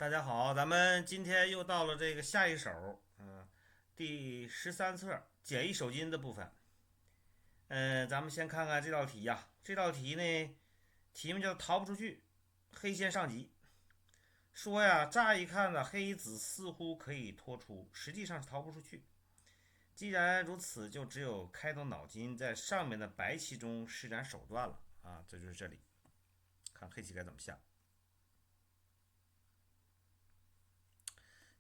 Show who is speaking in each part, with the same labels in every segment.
Speaker 1: 大家好，咱们今天又到了这个下一手，第13册简易手筋的部分。咱们先看看这道题呀。这道题呢，题目叫逃不出去，黑先上级。说呀，乍一看呢，黑子似乎可以脱出，实际上是逃不出去。既然如此，就只有开动脑筋，在上面的白棋中施展手段了啊！这就是这里，看黑棋该怎么下。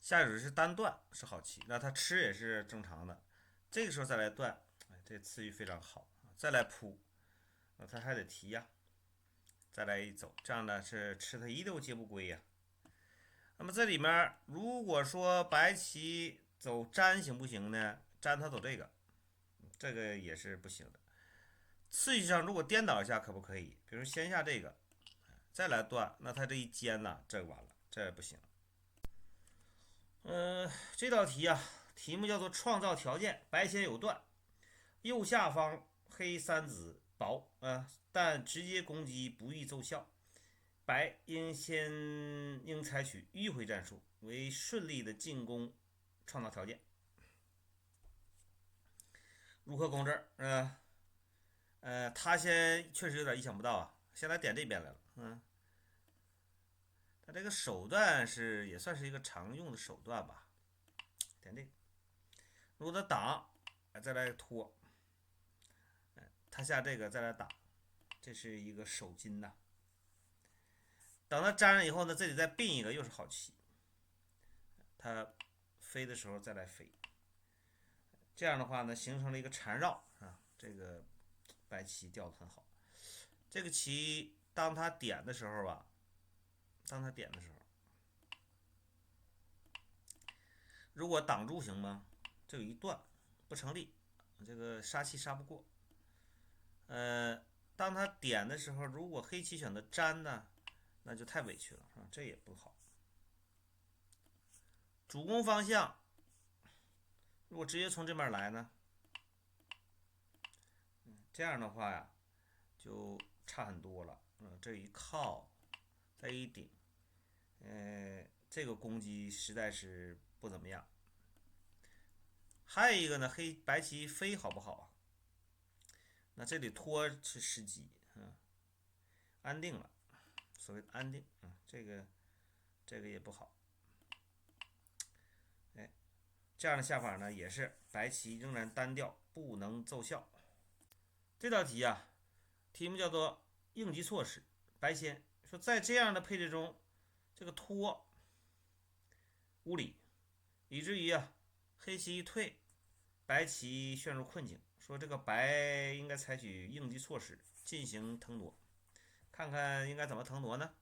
Speaker 1: 下手是单断是好棋，那他吃也是正常的。这个时候再来断，这次序非常好。再来扑，他还得提呀，再来一走，这样呢是吃他一溜皆不归呀。那么这里面如果说白棋走粘行不行呢？粘他走这个，这个也是不行的。次序上如果颠倒一下可不可以？比如先下这个，再来断，那他这一尖呢，这完了，这不行。这道题啊，题目叫做创造条件，白先有断，右下方黑三子薄但直接攻击不易奏效，白应采取迂回战术，为顺利的进攻创造条件。如何攻这儿？他先确实有点意想不到啊，先来点这边来了，他这个手段也算是一个常用的手段吧，点这个。如果他挡，再来拖，他下这个再来打，这是一个手筋呐。等他粘上以后呢，这里再并一个，又是好棋。他飞的时候再来飞，这样的话呢，形成了一个缠绕啊。这个白棋掉的很好。这个棋当他点的时候吧，如果挡住行吗？这有一断不成立，这个杀气杀不过。当他点的时候，如果黑棋选择粘呢，那就太委屈了啊，这也不好。主攻方向如果直接从这边来呢，这样的话呀，就差很多了。这一靠，再一顶，这个攻击实在是不怎么样。还有一个呢，白棋飞好不好啊？那这里拖是时机，安定了，所谓的安定，这个也不好。这样的下法呢，也是白棋仍然单调，不能奏效。这道题啊，题目叫做应急措施。白先说，在这样的配置中，这个拖无理，以至于黑棋一退，白棋陷入困境。说这个白应该采取应急措施进行腾挪，看看应该怎么腾挪呢？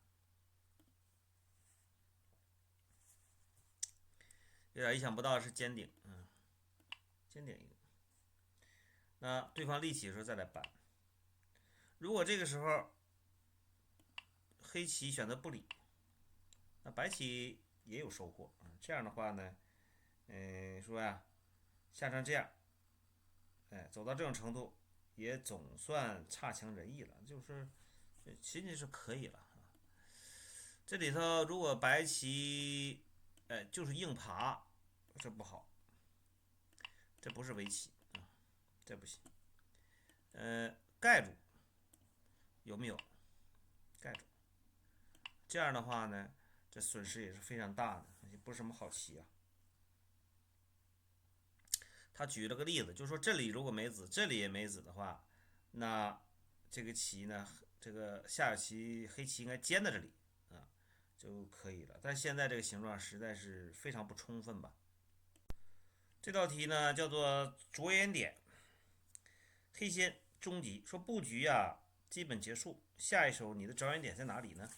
Speaker 1: 有点意想不到是尖顶，尖顶一个。那对方立起的时候再来扳。如果这个时候黑棋选择不理，那白棋也有收获。这样的话呢，说呀，下成这样，走到这种程度，也总算差强人意了，就是其实是可以了。这里头如果白棋，就是硬爬，这不好，这不是围棋啊，这不行。盖住有没有？盖住，这样的话呢，这损失也是非常大的，也不是什么好棋啊。他举了个例子，就是说这里如果没子，这里也没子的话，那这个棋呢，这个下棋黑棋应该尖在这里啊就可以了。但现在这个形状实在是非常不充分吧。这道题呢叫做着眼点，黑先终极说布局基本结束，下一手你的着眼点在哪里呢？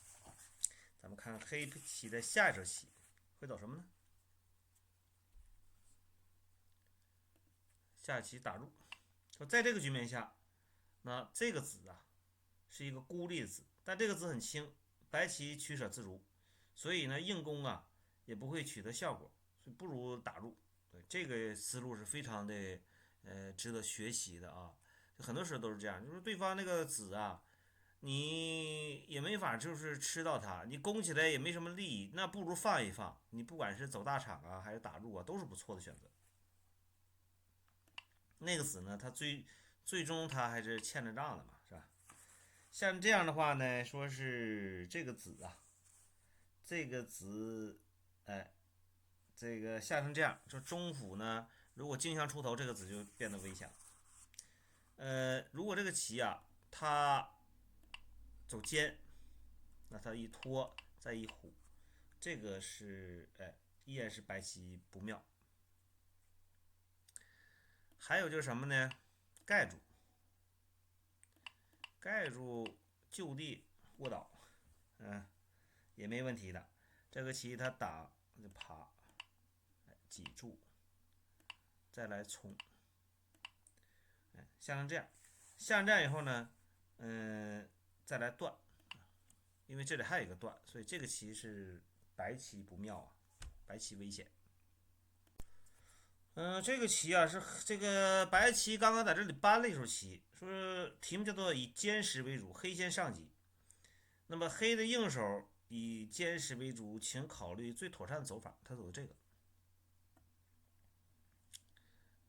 Speaker 1: 咱们看黑棋的下一手棋会走什么呢？下棋打入，说在这个局面下，那这个子是一个孤立的子，但这个子很轻，白棋取舍自如，所以呢硬攻也不会取得效果，所以不如打入。对，这个思路是非常的值得学习的啊。很多时候都是这样，就是对方那个子你也没法就是吃到它，你攻起来也没什么利益，那不如放一放。你不管是走大场啊，还是打入啊，都是不错的选择。那个子呢，它最终它还是欠着账的嘛，是吧？像这样的话呢，说是这个子啊，这个子，哎，这个下成这样，说中府呢，如果镜像出头，这个子就变得危险了。如果这个棋啊，它走尖，那它一拖再一虎，这个是依然是白棋不妙。还有就是什么呢？盖住，盖住就地卧倒，也没问题的。这个棋它打就爬，挤住，再来冲，下成这样，下成这样以后呢，再来断，因为这里还有一个断，所以这个棋是白棋不妙啊，白棋危险。这个棋啊是这个白棋刚刚在这里搬了一手棋，说题目叫做以坚实为主，黑先上级。那么黑的硬手以坚实为主，请考虑最妥善的走法。他走的这个，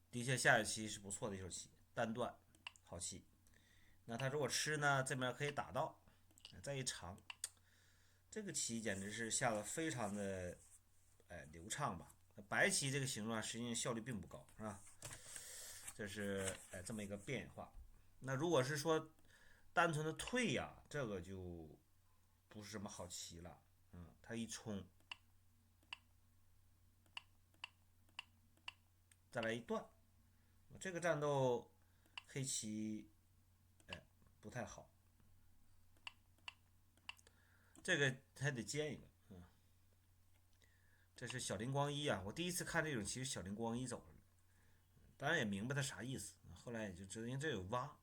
Speaker 1: 的确下一棋是不错的一手棋，单断好棋。那他如果吃呢，这边可以打到，再一长，这个棋简直是下的非常的流畅吧。白棋这个形状实际上效率并不高，是吧？这是这么一个变化。那如果是说单纯的退呀，这个就不是什么好棋了。他一冲，再来一断，这个战斗黑棋不太好，这个还得尖一个。这是小林光一啊，我第一次看这种棋是小林光一走了，当然也明白他啥意思，后来也就知道，因为这有挖，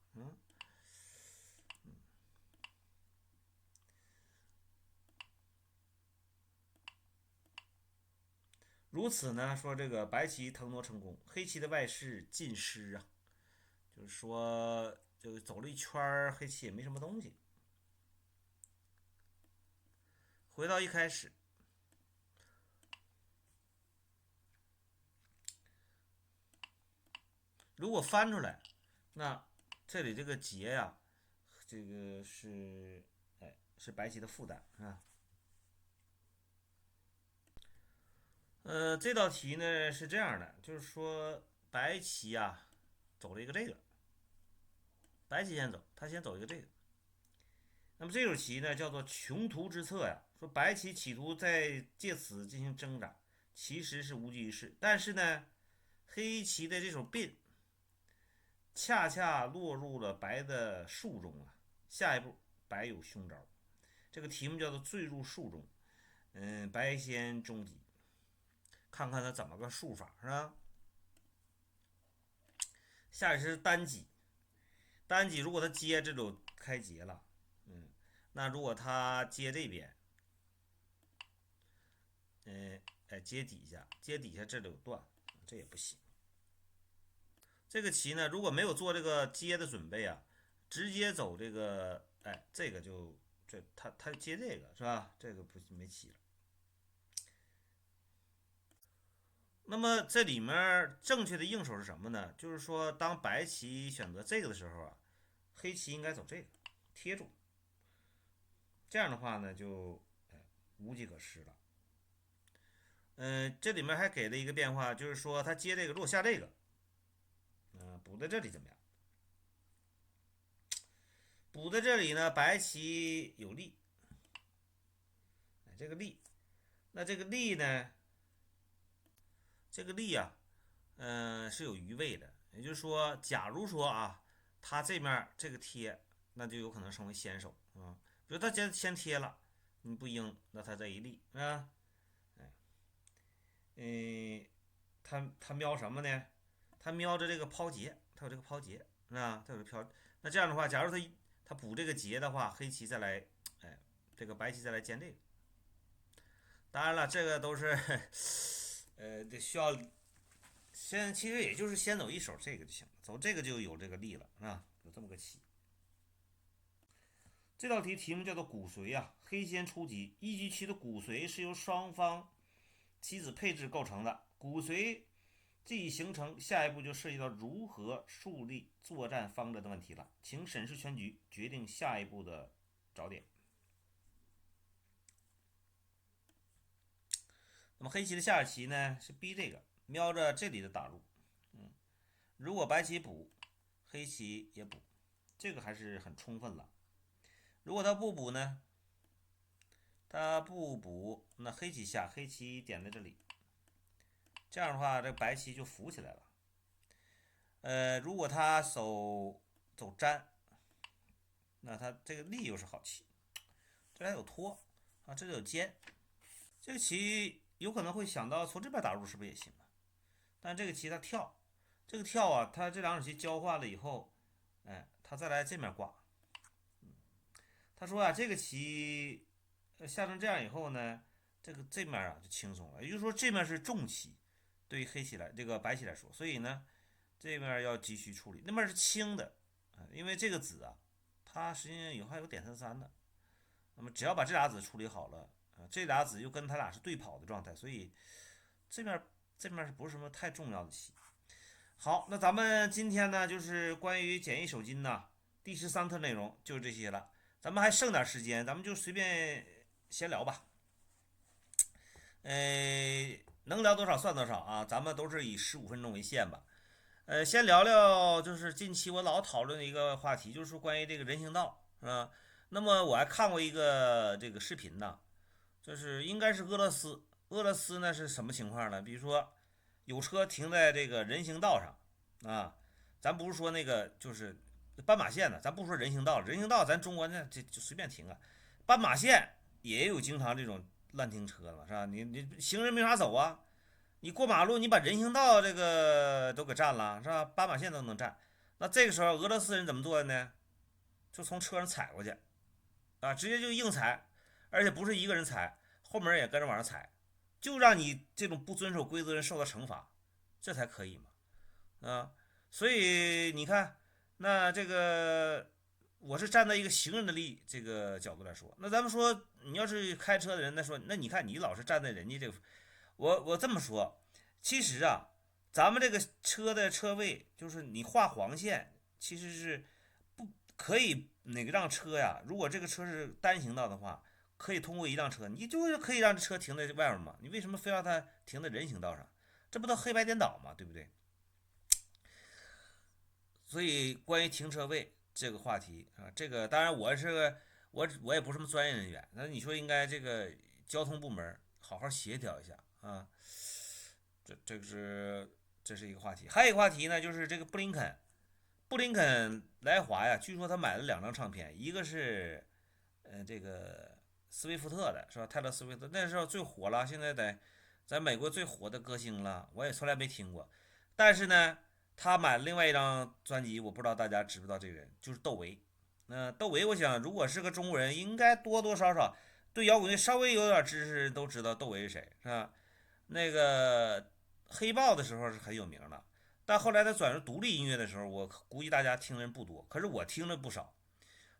Speaker 1: 如此呢，说这个白棋腾挪成功，黑棋的外势尽失啊，就是说这个走了一圈，黑棋也没什么东西。回到一开始，如果翻出来，那这里这个劫呀，这个是白棋的负担啊。这道题呢是这样的，就是说白棋啊走了一个这个，白棋先走，他先走一个这个。那么这手棋呢叫做穷途之策呀，说白棋企图在借此进行挣扎，其实是无济于事。但是呢，黑棋的这手并恰恰落入了白的术中啊。下一步白有凶招，这个题目叫做坠入术中。白先中计，看看他怎么个术法是吧？下一是单击，单击如果他接这就开劫了，那如果他接这边，接底下，接底下这里有断，这也不行。这个棋呢，如果没有做这个接的准备啊，直接走这个，这个就他接这个是吧？这个不没棋了。那么这里面正确的应手是什么呢？就是说，当白棋选择这个的时候啊，黑棋应该走这个贴住，这样的话呢就无计可施了。这里面还给了一个变化，就是说他接这个，如果下这个，补在这里怎么样？补在这里呢，白棋有利，这个利，那这个利呢，这个利啊，是有余位的，也就是说，假如说啊，他这面这个贴，那就有可能成为先手啊。比如他先贴了，你不应，那他这一立啊，嗯，他瞄什么呢？他瞄着这个抛劫，他有这个抛劫啊，他有这个飘。那这样的话，假如他补这个劫的话，黑棋再来，这个白棋再来尖这个。当然了，这个都是得需要其实也就是先走一手这个就行了，走这个就有这个力了，是吧？有这么个棋。这道题题目叫做骨髓啊，黑先出击，一局棋的骨髓是由双方棋子配置构成的，骨髓既已形成，下一步就涉及到如何树立作战方针的问题了。请审视全局，决定下一步的找点。那么黑棋的下棋呢是逼这个，瞄着这里的打入，如果白棋补，黑棋也补，这个还是很充分了。如果他不补呢？他不补，那黑棋下，黑棋点在这里，这样的话，这白棋就浮起来了。如果他走粘，那他这个力又是好棋，这还有拖啊，这里有尖，这个棋有可能会想到从这边打入是不是也行啊？但这个棋它跳，这个跳啊，它这两种棋交换了以后，他再来这面挂。他说啊，这个棋下成这样以后呢，这面啊就轻松了，也就是说这面是重棋，对于黑棋来这个白棋来说，所以呢这面要急需处理，那面是轻的因为这个子啊，它实际上以后还有点3-3的，那么只要把这俩子处理好了这俩子又跟他俩是对跑的状态，所以这面是不是什么太重要的棋？好，那咱们今天呢就是关于简易手筋呢第13课内容就是这些了。咱们还剩点时间，咱们就随便闲聊吧。能聊多少算多少啊，咱们都是以15分钟为限吧。先聊聊就是近期我老讨论的一个话题，就是说关于这个人行道，是吧？那么我还看过一个这个视频呢，就是应该是俄罗斯，俄罗斯呢是什么情况呢？比如说有车停在这个人行道上啊，咱不是说那个就是斑马线的，咱不说人行道，人行道咱中国那这就随便停啊，斑马线也有经常这种乱停车了，是吧？你行人没法走啊，你过马路你把人行道这个都给占了，是吧？斑马线都能占，那这个时候俄罗斯人怎么做的呢？就从车上踩过去啊，直接就硬踩，而且不是一个人踩，后面人也跟着往上踩，就让你这种不遵守规则人受到惩罚，这才可以嘛啊！所以你看，那这个我是站在一个行人的这个角度来说，那咱们说你要是开车的人，那你看你老是站在人家这个，我这么说，其实啊，咱们这个车的车位就是你画黄线，其实是不可以那个让车呀，如果这个车是单行道的话，可以通过一辆车，你就是可以让这车停在外面嘛，你为什么非要它停在人行道上？这不都黑白颠倒嘛，对不对？所以关于停车位这个话题啊，这个当然我也不是什么专业人员，那你说应该这个交通部门好好协调一下啊，这是一个话题，还有一个话题呢，就是这个布林肯来华呀，据说他买了2张唱片，一个是这个斯威夫特的是吧？泰勒斯威夫特那时候最火了，现在在美国最火的歌星了，我也从来没听过，但是呢。他买了另外一张专辑，我不知道大家知不知道这个人，就是窦唯。那窦唯，我想如果是个中国人，应该多多少少对摇滚乐稍微有点知识，都知道窦唯是谁，是吧？那个黑豹的时候是很有名的，但后来他转入独立音乐的时候，我估计大家听的人不多，可是我听了不少。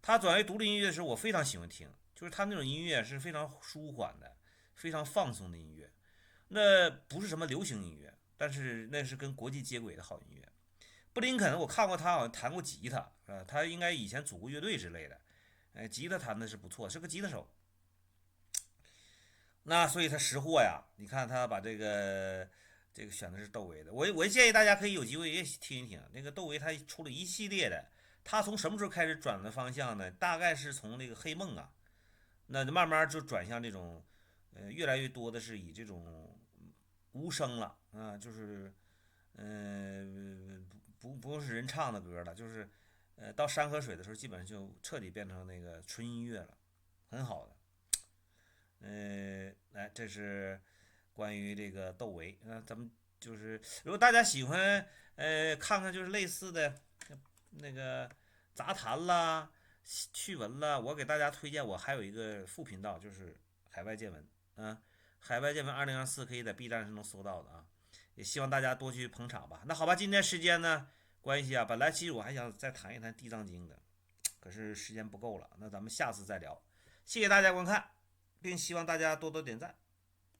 Speaker 1: 他转为独立音乐的时候，我非常喜欢听，就是他那种音乐是非常舒缓的，非常放松的音乐。那不是什么流行音乐，但是那是跟国际接轨的好音乐。布林肯，我看过他好像弹过吉他，他应该以前组过乐队之类的，吉他弹的是不错，是个吉他手。那所以他识货呀，你看他把这个选的是窦唯的，我建议大家可以有机会也听一听。那个窦唯他出了一系列的，他从什么时候开始转的方向呢？大概是从那个黑梦啊，那慢慢就转向这种，越来越多的是以这种无声了啊，就是不用是人唱的歌了，就是到山和水的时候，基本上就彻底变成那个纯音乐了，很好的。来，这是关于这个窦唯，咱们就是如果大家喜欢看看就是类似的那个杂谈啦、趣闻啦，我给大家推荐我还有一个副频道，就是海外见闻啊，海外见闻2024可以在 B 站上能搜到的啊。也希望大家多去捧场吧。那好吧，今天时间呢关系啊，本来其实我还想再谈一谈《地藏经》的，可是时间不够了，那咱们下次再聊。谢谢大家观看，并希望大家多多点赞。